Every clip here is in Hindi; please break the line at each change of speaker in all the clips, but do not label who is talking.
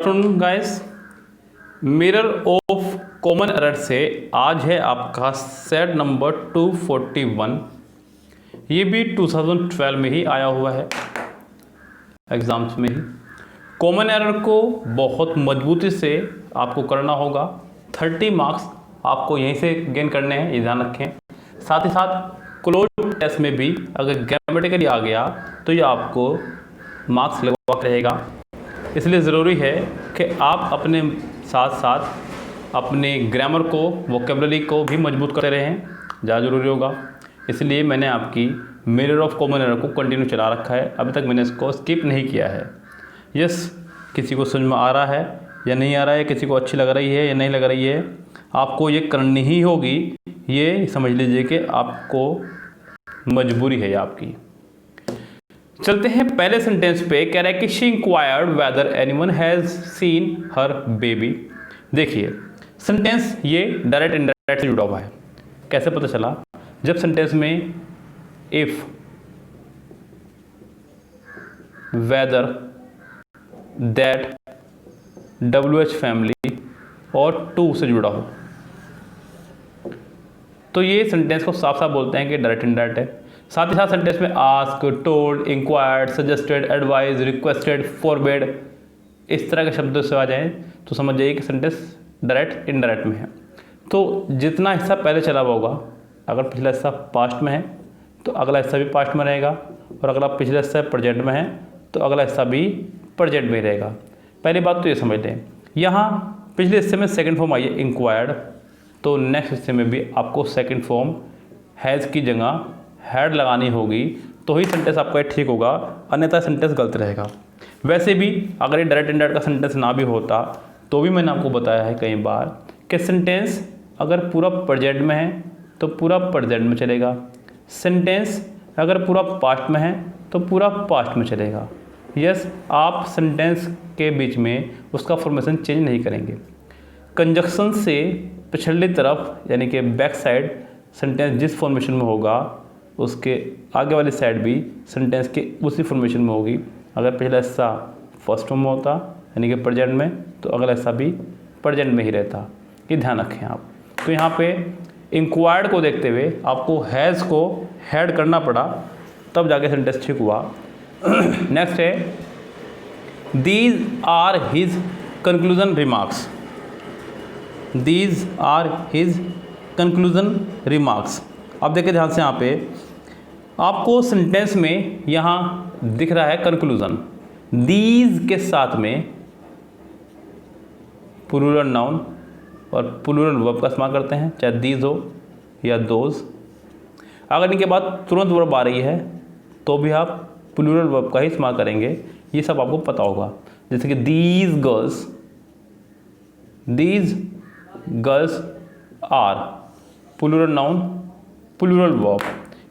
Afternoon guys, mirror of common error से आज है आपका सेट नंबर 241। ये भी 2012 में ही आया हुआ है एग्ज़ाम्स में ही। कॉमन एरर को बहुत मजबूती से आपको करना होगा। 30 मार्क्स आपको यहीं से गेन करने हैं, ये ध्यान रखें। साथ ही साथ क्लोज टेस्ट में भी अगर ग्रामेटिकली आ गया तो ये आपको मार्क्स लगवा रहेगा। इसलिए ज़रूरी है कि आप अपने साथ साथ अपने ग्रामर को, वोकेबलरी को भी मजबूत करते रहें, ज़्यादा ज़रूरी होगा। इसलिए मैंने आपकी मिरर ऑफ कॉमन एरर को कंटिन्यू चला रखा है, अभी तक मैंने इसको स्किप नहीं किया है। यस, किसी को समझ में आ रहा है या नहीं आ रहा है, किसी को अच्छी लग रही है या नहीं लग रही है, आपको ये करनी ही होगी। ये समझ लीजिए कि आपको मजबूरी है ये आपकी। चलते हैं पहले सेंटेंस पे। कह रहा है कि she inquired whether anyone has seen her baby. देखिए सेंटेंस ये डायरेक्ट इनडायरेक्ट से जुड़ा हुआ है। कैसे पता चला? जब सेंटेंस में if, whether, that, WH family और टू से जुड़ा हो तो ये सेंटेंस को साफ साफ बोलते हैं कि डायरेक्ट इनडायरेक्ट है। साथ ही साथ सेंटेंस में ask, told, inquired, suggested, advise, requested, forbade इस तरह के शब्दों से आ जाएं तो समझ जाइए कि सेंटेंस डायरेक्ट इनडायरेक्ट में है। तो जितना हिस्सा पहले चला हुआ होगा, अगर पिछला हिस्सा पास्ट में है तो अगला हिस्सा भी पास्ट में रहेगा, और अगर आप पिछला हिस्सा प्रेजेंट में है तो अगला हिस्सा भी प्रेजेंट में ही रहेगा। पहली बात तो ये समझ लें, यहाँ पिछले हिस्से में सेकेंड फॉर्म आई है इंक्वायर्ड, तो नेक्स्ट हिस्से में भी आपको सेकेंड फॉर्म हैज़ की जगह हैड लगानी होगी, तो ही सेंटेंस आपका ठीक होगा, अन्यथा सेंटेंस गलत रहेगा। वैसे भी अगर ये डायरेक्ट इनडायरेक्ट का सेंटेंस ना भी होता तो भी मैंने आपको बताया है कई बार कि सेंटेंस अगर पूरा प्रेजेंट में है तो पूरा प्रेजेंट में चलेगा, सेंटेंस अगर पूरा पास्ट में है तो पूरा पास्ट में चलेगा। यस, आप सेंटेंस के बीच में उसका फॉर्मेशन चेंज नहीं करेंगे। कंजक्शन से पिछली तरफ यानी कि बैक साइड सेंटेंस जिस फॉर्मेशन में होगा उसके आगे वाली साइड भी सेंटेंस के उसी फॉर्मेशन में होगी। अगर पहला हिस्सा फर्स्ट फॉर्म में होता यानी कि प्रेजेंट में, तो अगला हिस्सा भी प्रेजेंट में ही रहता। ये ध्यान रखें आप। तो यहाँ पे इंक्वायर्ड को देखते हुए आपको हैज़ को हैड करना पड़ा, तब जाके सेंटेंस ठीक हुआ। नेक्स्ट है these are his conclusion remarks. These are his conclusion remarks. अब देखिए ध्यान से, यहाँ पे आपको सेंटेंस में यहाँ दिख रहा है कंक्लूजन। दीज के साथ में प्लूरल नाउन और प्लूरल वर्ब का इस्तेमाल करते हैं, चाहे दीज हो या दोज। अगर इनके बाद तुरंत वर्ब आ रही है तो भी आप प्लूरल वर्ब का ही इस्तेमाल करेंगे, ये सब आपको पता होगा। जैसे कि these girls are, plural noun, plural verb.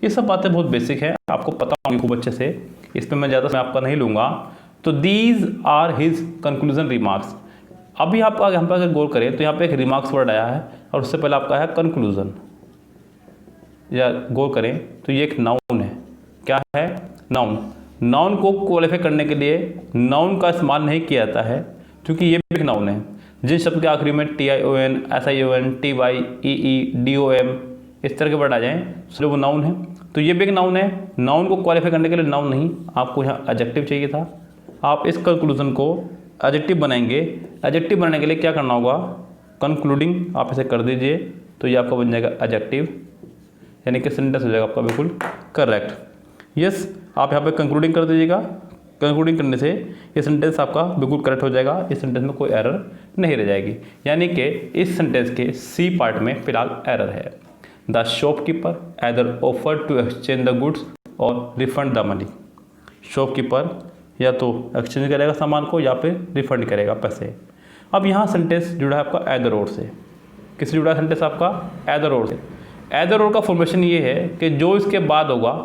ये सब बातें बहुत बेसिक है, आपको पता होंगी खूब अच्छे से, इस पर मैं ज़्यादा समय आपका नहीं लूँगा। तो these are his conclusion remarks. अभी आप यहाँ पर अगर गौर करें तो यहाँ पे एक रिमार्क्स वर्ड आया है और उससे पहले आपका है कंक्लूजन। या गौर करें तो ये एक नाउन है। क्या है? नाउन। नाउन को क्वालिफाई करने के लिए नाउन का इस्तेमाल नहीं किया जाता है, क्योंकि ये भी एक नाउन है। जिस शब्द के आखिरी में TION, SION, TY, EE, DOM इस तरह के वर्ड आ जाएं तो वो नाउन है। तो ये भी एक नाउन है। नाउन को क्वालिफाई करने के लिए नाउन नहीं, आपको यहाँ एडजेक्टिव चाहिए था। आप इस कंक्लूजन को एडजेक्टिव बनाएंगे। एडजेक्टिव बनाने के लिए क्या करना होगा? कंक्लूडिंग आप इसे कर दीजिए तो ये आपका बन जाएगा एडजेक्टिव, यानी कि सेंटेंस हो जाएगा आपका बिल्कुल करेक्ट। यस, आप यहाँ पे कंक्लूडिंग कर दीजिएगा। कंक्लूडिंग करने से ये सेंटेंस आपका बिल्कुल करेक्ट हो जाएगा, इस सेंटेंस में कोई एरर नहीं रह जाएगी। यानी कि इस सेंटेंस के सी पार्ट में फिलहाल एरर है। The shopkeeper either offered to exchange the goods और रिफंड द मनी। शॉपकीपर या तो एक्सचेंज करेगा सामान को या फिर रिफंड करेगा पैसे। अब यहाँ सेंटेंस जुड़ा है आपका either or से। किससे जुड़ा है सेंटेंस आपका? either or से। either or का फॉर्मेशन ये है कि जो इसके बाद होगा,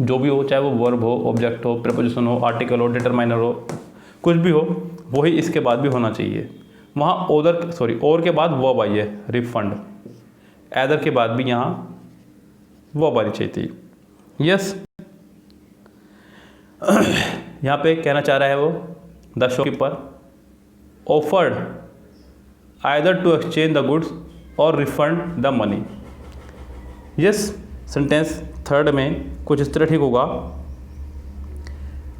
जो भी हो, चाहे वो वर्ब हो, ऑब्जेक्ट हो, प्रीपोजिशन हो, आर्टिकल हो, डिटरमाइनर हो, कुछ भी हो, वही इसके बाद भी होना चाहिए। वहाँ और के बाद वर्ब आई है रिफंड, ऐदर के बाद भी यहाँ वर्ब आनी चाहिए थी। यस, यहाँ पे कहना चाह रहा है वो the shopkeeper offered either to exchange the goods और refund the money. Yes, sentence third में कुछ इस तरह ठीक होगा,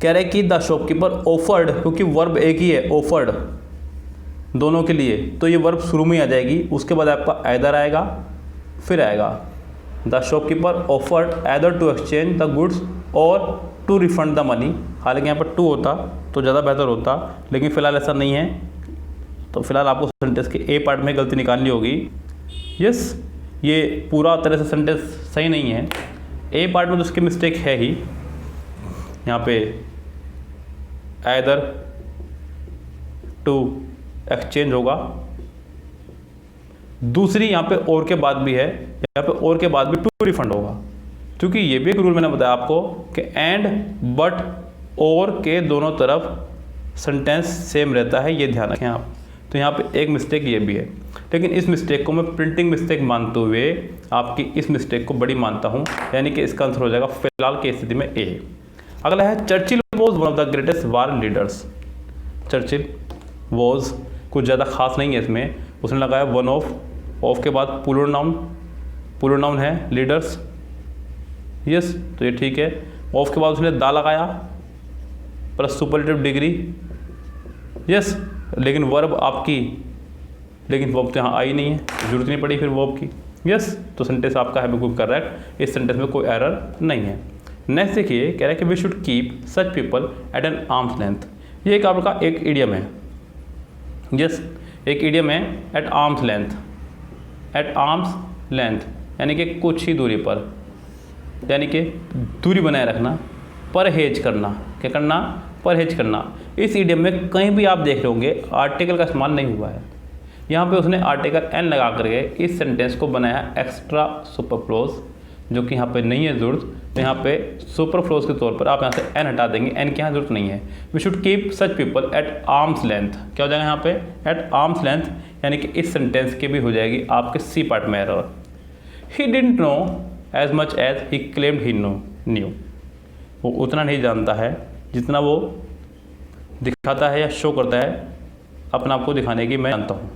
कह रहे कि द शॉपकीपर ऑफर्ड, क्योंकि वर्ब एक ही है ऑफर्ड दोनों के लिए, तो ये वर्ब शुरू में आ जाएगी, उसके बाद आपका आइदर आएगा, फिर आएगा the shopkeeper offered either to exchange the goods और टू रिफंड द मनी। हालांकि यहाँ पर टू होता तो ज़्यादा बेहतर होता, लेकिन फ़िलहाल ऐसा नहीं है, तो फिलहाल आपको सेंटेंस के ए पार्ट में गलती निकालनी होगी। यस, ये पूरा तरह से सेंटेंस सही नहीं है, ए पार्ट में तो उसकी मिस्टेक है ही। यहाँ पे आइदर टू एक्सचेंज होगा, दूसरी यहाँ पे और के बाद भी है, यहाँ पे और के बाद भी टू रिफंड होगा, क्योंकि ये भी एक रूल मैंने बताया आपको कि एंड बट और के दोनों तरफ सेंटेंस सेम रहता है, ये ध्यान रखें आप। तो यहाँ पे एक मिस्टेक ये भी है, लेकिन इस मिस्टेक को मैं प्रिंटिंग मिस्टेक मानते हुए आपकी इस मिस्टेक को बड़ी मानता हूँ, यानी कि इसका आंसर हो जाएगा फिलहाल की स्थिति में ए। अगला है Churchill was one of the greatest war leaders. Churchill was कुछ ज़्यादा खास नहीं है इसमें, उसने लगाया वन ऑफ के बाद प्लूरल नाउन है लीडर्स। यस, तो ये ठीक है। ऑफ के बाद उसने दा लगाया प्लस सुपरलेटिव डिग्री। यस, लेकिन वर्ब आपकी, लेकिन वर्ब तो यहाँ आई नहीं है, जरूरत नहीं पड़ी फिर वर्ब की। यस, तो सेंटेंस आपका है बिल्कुल करेक्ट, इस सेंटेंस में कोई एरर नहीं है। नेक्स्ट देखिए, कह रहा है कि we should keep such people at an arms length. ये एक आपका एक इडियम है। यस, एक इडियम है at arms length. At arms length यानी कि कुछ ही दूरी पर, यानी कि दूरी बनाए रखना, परहेज करना। क्या करना? परहेज करना। इस इडियम में कहीं भी आप देख रहे होंगे आर्टिकल का इस्तेमाल नहीं हुआ है। यहाँ पे उसने आर्टिकल एन लगा करके इस सेंटेंस को बनाया एक्स्ट्रा सुपरफ्लोज, जो कि यहाँ पे नहीं है ज़रूरत, तो यहाँ पे सुपरफ्लोज के तौर पर आप यहाँ से एन हटा देंगे, एन की यहाँ ज़रूरत नहीं है। We should keep such people at arms length. क्या हो जाएगा यहाँ पे? एट आर्म्स लेंथ, यानी कि इस सेंटेंस की भी हो जाएगी आपके सी पार्ट में error. He didn't know as much as he claimed he knew. वो उतना नहीं जानता है जितना वो दिखाता है या शो करता है अपना आपको दिखाने की मैं जानता हूँ।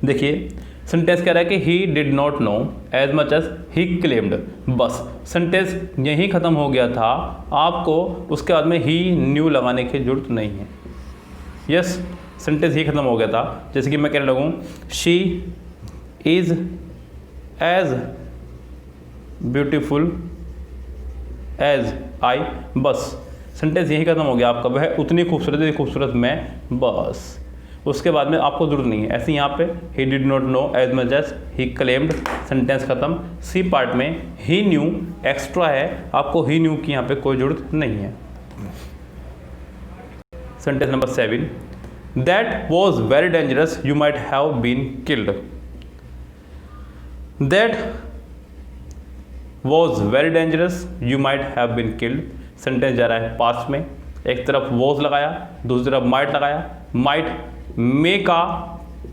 देखिए सेंटेंस कह रहा है कि he did not know as much as he claimed. बस सेंटेंस यहीं ख़त्म हो गया था, आपको उसके बाद में ही न्यू लगाने की जरूरत नहीं है। यस, सेंटेंस ही ख़त्म हो गया था। जैसे कि मैं कहने लगूँ she is as beautiful as I, बस सेंटेंस यही खत्म हो गया आपका, वह उतनी खूबसूरत है खूबसूरत मैं, बस उसके बाद में आपको जरूरत नहीं है। ऐसे यहाँ पे he did not know as much as he claimed, sentence खत्म। सी पार्ट में ही न्यू एक्स्ट्रा है, आपको ही न्यू की यहाँ पे कोई जरूरत नहीं है। Sentence number 7, that was very dangerous you might have been killed. That was very dangerous you might have been killed. Sentence जा रहा है पास्ट में, एक तरफ वॉज लगाया, दूसरी तरफ माइट लगाया। माइट मे का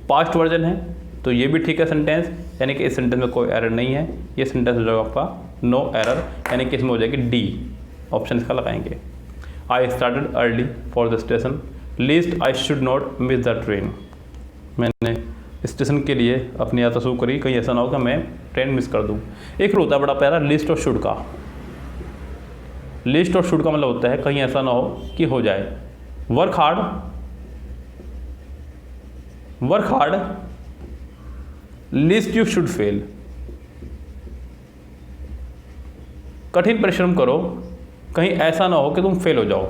पास्ट वर्जन है, तो ये भी ठीक है सेंटेंस, यानी कि इस सेंटेंस में कोई एरर नहीं है। ये सेंटेंस हो जाएगा आपका नो एरर, यानी कि इसमें हो जाएगी डी, ऑप्शन इसका लगाएंगे। I started early for the station least I should not miss the train. मैंने स्टेशन के लिए अपनी यात्रा शुरू करी, कहीं ऐसा ना हो कि मैं ट्रेन मिस कर दूँ। एक होता है बड़ा प्यारा लिस्ट और शुड का। लिस्ट और शुड का मतलब होता है कहीं ऐसा ना हो कि हो जाए। Work hard list you should fail. कठिन परिश्रम करो, कहीं ऐसा ना हो कि तुम फेल हो जाओ।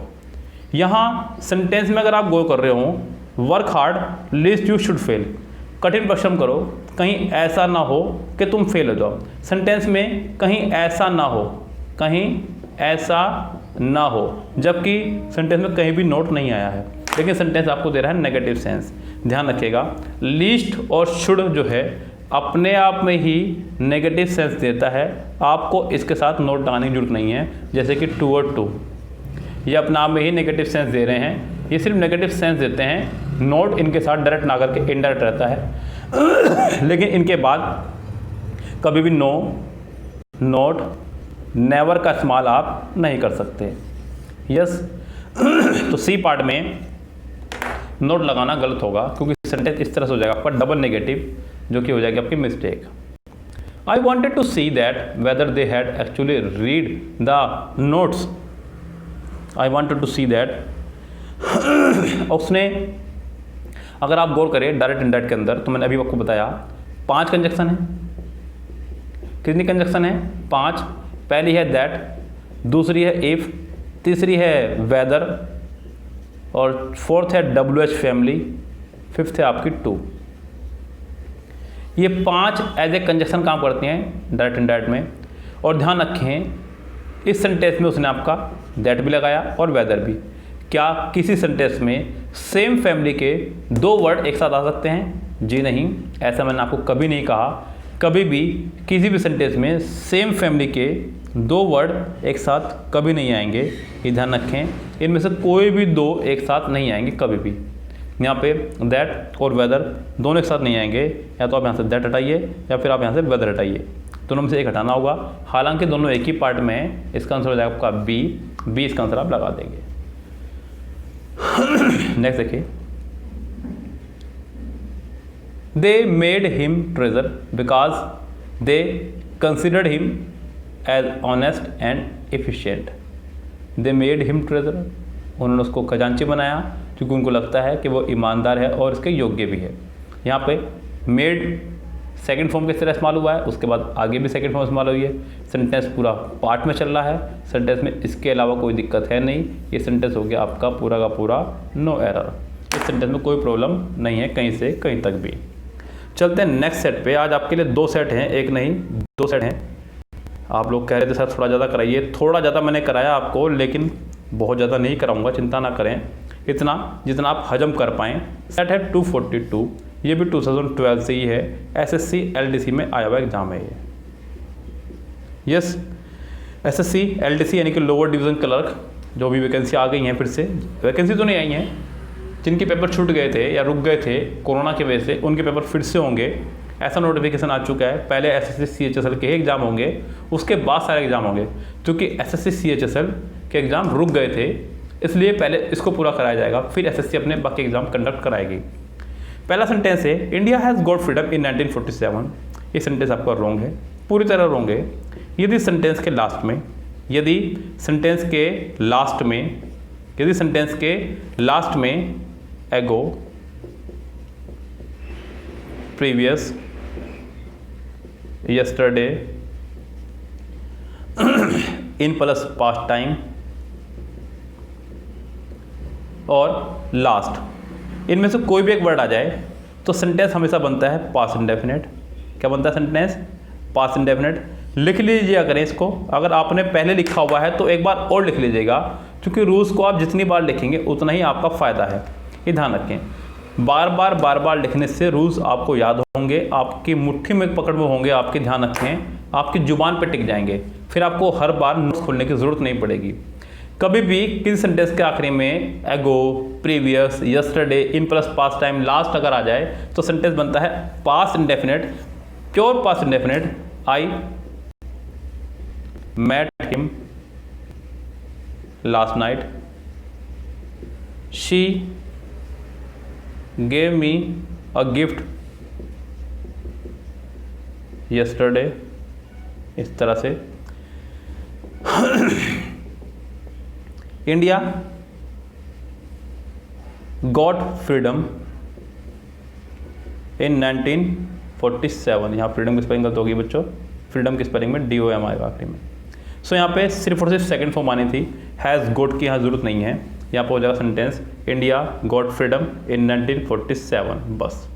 यहाँ सेंटेंस में अगर आप गौर कर रहे हो, work hard list you should fail, कठिन परिश्रम करो, कहीं ऐसा ना हो कि तुम फेल हो जाओ। सेंटेंस में कहीं ऐसा ना हो, कहीं ऐसा ना हो, जबकि सेंटेंस में कहीं भी नोट नहीं आया है, लेकिन सेंटेंस आपको दे रहा है नेगेटिव सेंस। ध्यान रखिएगा, लीस्ट और शुड जो है अपने आप में ही नेगेटिव सेंस देता है, आपको इसके साथ नोट लगाने की जरूरत नहीं है। जैसे कि टू और टू, ये अपने आप में ही नेगेटिव सेंस दे रहे हैं, ये सिर्फ नेगेटिव सेंस देते हैं, नोट इनके साथ डायरेक्ट ना करके इनडायरेक्ट रहता है। लेकिन इनके बाद कभी भी नो, नोट, नेवर का इस्तेमाल आप नहीं कर सकते। यस, तो सी पार्ट में नोट लगाना गलत होगा, क्योंकि सेंटेंस इस तरह से हो जाएगा आपका डबल नेगेटिव, जो कि हो जाएगी आपकी mistake. I wanted to see that whether they had actually read the notes. I wanted to see that, उसने, अगर आप गौर करें डायरेक्ट इनडायरेक्ट के अंदर, तो मैंने अभी आपको बताया 5 कंजक्शन है। कितनी कंजक्शन है? 5। पहली है दैट, दूसरी है इफ, तीसरी है वेदर, और फोर्थ है WH फैमिली, फिफ्थ है आपकी टू। ये 5 एज ए कंजक्शन काम करती हैं डायरेक्ट इनडायरेक्ट में। और ध्यान रखें इस सेंटेंस में उसने आपका दैट भी लगाया और वेदर भी। क्या किसी सेंटेंस में सेम फैमिली के 2 वर्ड एक साथ आ सकते हैं? जी नहीं, ऐसा मैंने आपको कभी नहीं कहा। कभी भी किसी भी सेंटेंस में सेम फैमिली के 2 वर्ड एक साथ कभी नहीं आएंगे, ये ध्यान रखें। इनमें से कोई भी 2 एक साथ नहीं आएंगे कभी भी। यहाँ पे दैट और वेदर दोनों एक साथ नहीं आएंगे, या तो आप यहाँ से दैट हटाइए या फिर आप यहाँ से वेदर हटाइए, दोनों में से एक हटाना होगा। हालांकि दोनों एक ही पार्ट में है, इसका आंसर हो जाएगा आपका बी इसका आंसर आप लगा देंगे। नेक्स्ट देखिए, they made him treasurer because they considered him as honest and efficient. They made him treasurer, उन्होंने उसको खजांची बनाया क्योंकि उनको लगता है कि वो ईमानदार है और इसके योग्य भी है। यहाँ पे मेड सेकंड फॉर्म किस तरह इस्तेमाल हुआ है, उसके बाद आगे भी सेकंड फॉर्म इस्तेमाल हुई है। सेंटेंस पूरा पार्ट में चल रहा है, सेंटेंस में इसके अलावा कोई दिक्कत है नहीं। ये सेंटेंस हो गया आपका पूरा का पूरा नो एरर। इस सेंटेंस में कोई प्रॉब्लम नहीं है कहीं से कहीं तक भी। चलते हैं नेक्स्ट सेट पे। आज आपके लिए 2 सेट हैं, एक नहीं 2 सेट हैं। आप लोग कह रहे थे सर थोड़ा ज़्यादा कराइए, थोड़ा ज़्यादा मैंने कराया आपको, लेकिन बहुत ज़्यादा नहीं कराऊंगा, चिंता ना करें, इतना जितना आप हजम कर पाएँ। सेट है 242, ये भी 2012 से ही है, SSC LDC में आया हुआ एग्जाम है ये। यस, SSC LDC यानी कि लोअर डिवीज़न क्लर्क, जो भी वैकेंसी आ गई हैं फिर से, वैकेंसी तो नहीं आई हैं, जिनके पेपर छूट गए थे या रुक गए थे कोरोना की वजह से, उनके पेपर फिर से होंगे। ऐसा नोटिफिकेशन आ चुका है। पहले SSC CHSL के एग्ज़ाम होंगे, उसके बाद सारे एग्ज़ाम होंगे, क्योंकि SSC CHSL के एग्ज़ाम रुक गए थे, इसलिए पहले इसको पूरा कराया जाएगा, फिर SSC अपने बाकी एग्ज़ाम कंडक्ट कराएगी। पहला सेंटेंस है India has got freedom in 1947। ये सेंटेंस आपका रॉन्ग है, पूरी तरह रॉन्ग है। यदि सेंटेंस के लास्ट में ago, previous, yesterday, in plus past time और लास्ट, इनमें से कोई भी एक वर्ड आ जाए तो सेंटेंस हमेशा बनता है पास्ट इंडेफिनिट। क्या बनता है सेंटेंस? Past indefinite. लिख लीजिए अगर इसको, अगर आपने पहले लिखा हुआ है तो एक बार और लिख लीजिएगा, क्योंकि रूल्स को आप जितनी बार लिखेंगे उतना ही आपका फ़ायदा है, ये ध्यान रखें। बार बार लिखने से रूल्स आपको याद होंगे, आपकी मुट्ठी में पकड़ में होंगे, आपके ध्यान रखें, आपकी जुबान पे टिक जाएंगे, फिर आपको हर बार नोट्स खोलने की ज़रूरत नहीं पड़ेगी। कभी भी किसी सेंटेंस के आखिरी में ago, previous, yesterday, in plus past time, last अगर आ जाए तो सेंटेंस बनता है past indefinite, pure past indefinite. I met him last night, she gave me a gift yesterday, इस तरह से। India got freedom in 1947। यहाँ फ्रीडम की स्पेलिंग गलत होगी बच्चों, फ्रीडम की स्पेलिंग में DOM आएगा आखिरी में। सो यहाँ पे सिर्फ और सिर्फ सेकंड फॉर्म आनी थी, हैज़ गॉट की यहाँ जरूरत नहीं है। यहाँ पर हो जाएगा sentence India got freedom in 1947, बस।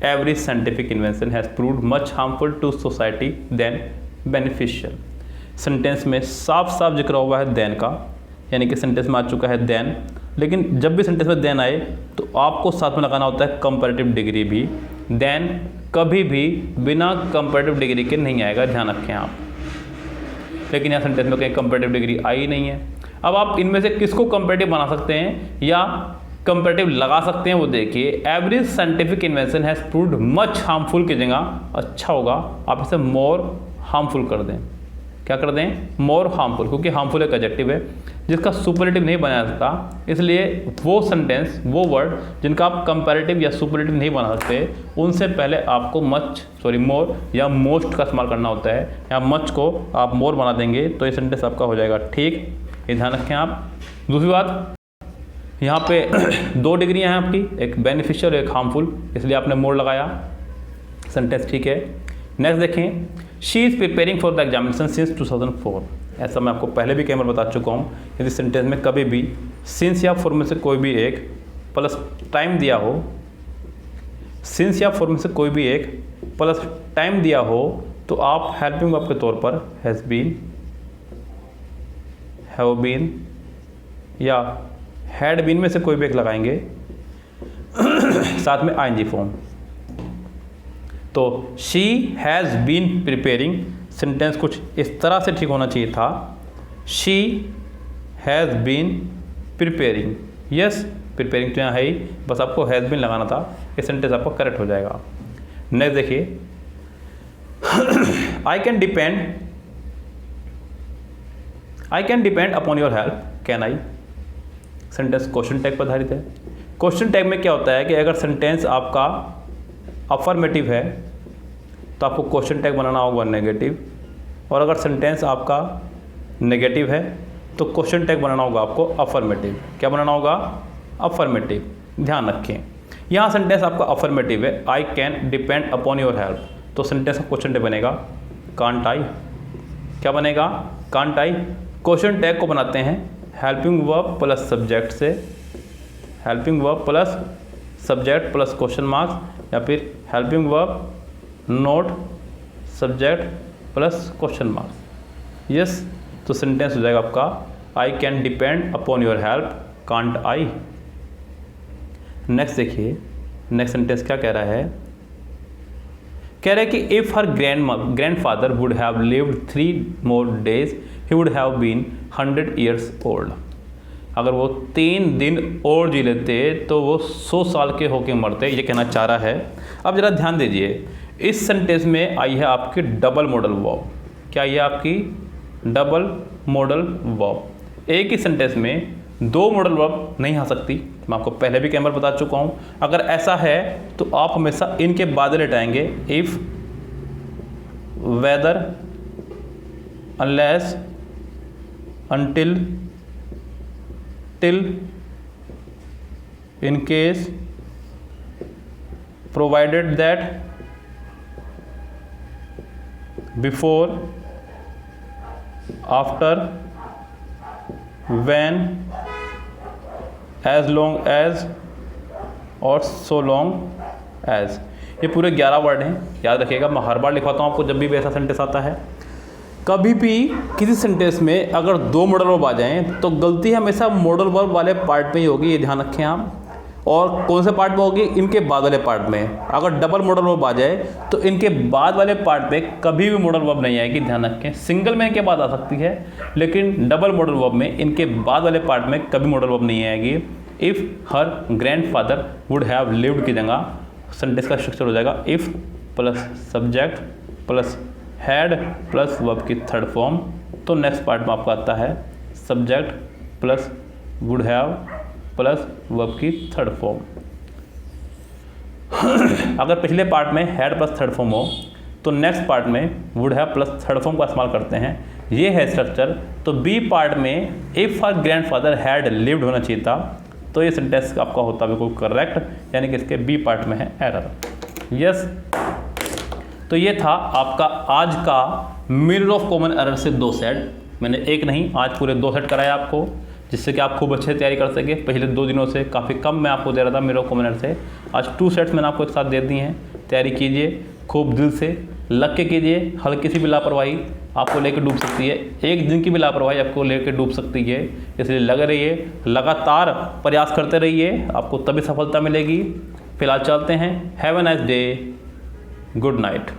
Every scientific invention has proved much harmful to society than beneficial. Sentence में साफ साफ जिक्र हुआ है देन का, यानी कि सेंटेंस में आ चुका है देन, लेकिन जब भी सेंटेंस में देन आए तो आपको साथ में लगाना होता है कंपैरेटिव डिग्री भी। देन कभी भी बिना कंपैरेटिव डिग्री के नहीं आएगा, ध्यान रखें आप। लेकिन यहाँ सेंटेंस में कहीं कंपैरेटिव डिग्री आई नहीं है। अब आप इनमें से किसको कंपैरेटिव बना सकते हैं या कंपैरेटिव लगा सकते हैं वो देखिए। Average scientific invention has proved much harmful की जगह अच्छा होगा आप इसे मोर हार्मफुल कर दें। क्या कर दें, मोर हार्मफुल, क्योंकि हार्मफुल एक एडजेक्टिव है जिसका सुपरलेटिव नहीं बनाया सकता, इसलिए वो सेंटेंस, वो वर्ड जिनका आप कंपैरेटिव या सुपरलेटिव नहीं बना सकते, उनसे पहले आपको मोर या मोस्ट का इस्तेमाल करना होता है। या मच को आप मोर बना देंगे तो ये सेंटेंस आपका हो जाएगा ठीक, ये ध्यान रखें आप। दूसरी बात, यहाँ पे 2 डिग्रियाँ हैं आपकी, एक बेनिफिशियल और एक हार्मफुल, इसलिए आपने मोर लगाया, सेंटेंस ठीक है। नेक्स्ट देखें, she is preparing for the examination since 2004। ऐसा मैं आपको पहले भी कई बार बता चुका हूँ, यदि सेंटेंस में कभी भी सिंस या फॉर में से कोई भी एक प्लस टाइम दिया हो, सिंस या फॉर में से कोई भी एक प्लस टाइम दिया हो, तो आप हेल्पिंग वर्ब के तौर पर हैज़ बीन, हैव बीन या हैड बीन में से कोई भी एक लगाएंगे, साथ में आईएनजी फॉर्म। तो she has been preparing, sentence कुछ इस तरह से ठीक होना चाहिए था, she has been preparing. Yes, preparing तो यहाँ है ही, बस आपको हैज़ बीन लगाना था, ये सेंटेंस आपको करेक्ट हो जाएगा। नेक्स्ट देखिए, I can depend upon your help, can I, sentence question tag पर आधारित है। क्वेश्चन टैग में क्या होता है कि अगर सेंटेंस आपका अफर्मेटिव है तो आपको क्वेश्चन टैग बनाना होगा नेगेटिव, और अगर सेंटेंस आपका नेगेटिव है तो क्वेश्चन टैग बनाना होगा आपको अफर्मेटिव। क्या बनाना होगा, अफर्मेटिव। ध्यान रखें, यहाँ सेंटेंस आपका अफर्मेटिव है, I can depend upon your help, तो सेंटेंस का क्वेश्चन टैग बनेगा कांट आई। क्या बनेगा, कांट आई। क्वेश्चन टैग को बनाते हैं हेल्पिंग वर्ब प्लस सब्जेक्ट से, helping verb plus subject plus question marks, या फिर helping verb note subject plus question marks. Yes, तो सेंटेंस हो जाएगा आपका I can depend upon your help, can't I. Next देखिए, नेक्स्ट सेंटेंस क्या कह रहा है, कह रहा है कि if her grandfather would have lived 3 more days he would have been 100 years old। अगर वो 3 दिन और जी लेते तो वो 100 साल के होके मरते, ये कहना चाह रहा है। अब जरा ध्यान दीजिए, इस सेंटेंस में आई है आपकी डबल मॉडल वर्ब। क्या ये आपकी डबल मॉडल वर्ब। एक ही सेंटेंस में 2 मॉडल वर्ब नहीं आ सकती, मैं आपको पहले भी कई बार बता चुका हूँ। अगर ऐसा है तो आप हमेशा इनके बाद लेटाएंगे, if, whether, unless, until, till, in case, provided that, before, after, when, as long as और so long as। ये पूरे 11 वर्ड हैं, याद रखिएगा। मैं हर बार लिखवाता हूँ आपको जब भी ऐसा सेंटेंस आता है। कभी भी किसी सेंटेंस में अगर 2 मॉडल वर्ब आ जाएं तो गलती हमेशा मॉडल वर्ब वाले पार्ट में ही होगी, ये ध्यान रखें आप। और कौन से पार्ट में होगी, इनके बाद वाले पार्ट में। अगर डबल मॉडल वर्ब आ जाए तो इनके बाद वाले पार्ट में कभी भी मॉडल वर्ब नहीं आएगी, ध्यान रखें। सिंगल में इनके बाद आ सकती है, लेकिन डबल मॉडल वर्ब में इनके बाद वाले पार्ट में कभी मॉडल वर्ब नहीं आएगी। If her grandfather would have lived की जगह सेंटेंस का स्ट्रक्चर हो जाएगा if plus subject plus had plus verb की थर्ड फॉर्म। तो नेक्स्ट पार्ट में आपका आता है subject plus would have plus verb की थर्ड फॉर्म। अगर पिछले पार्ट में हैड प्लस थर्ड फॉर्म हो तो नेक्स्ट पार्ट में would have plus third form का इस्तेमाल करते हैं, ये है स्ट्रक्चर। तो बी पार्ट में if her grandfather had lived होना चाहिए था, तो ये सेंटेंस आपका होता बिल्कुल करेक्ट, यानी कि इसके बी पार्ट में है एरर। यस, तो ये था आपका आज का मिरर ऑफ कॉमन एरर से 2 सेट। मैंने एक नहीं, आज पूरे 2 सेट कराया आपको, जिससे कि आप खूब अच्छे से तैयारी कर सके। पहले 2 दिनों से काफ़ी कम मैं आपको दे रहा था मिरर ऑफ कॉमन एरर से, आज 2 सेट्स मैंने आपको एक साथ दे दी हैं। तैयारी कीजिए, खूब दिल से लग के कीजिए। हल्की सी भी लापरवाही आपको लेकर डूब सकती है, एक दिन की भी लापरवाही आपको लेकर डूब सकती है। इसलिए लगे रहिए, लगातार प्रयास करते रहिए, आपको तभी सफलता मिलेगी। फिलहाल चलते हैं। Have a nice day, good night.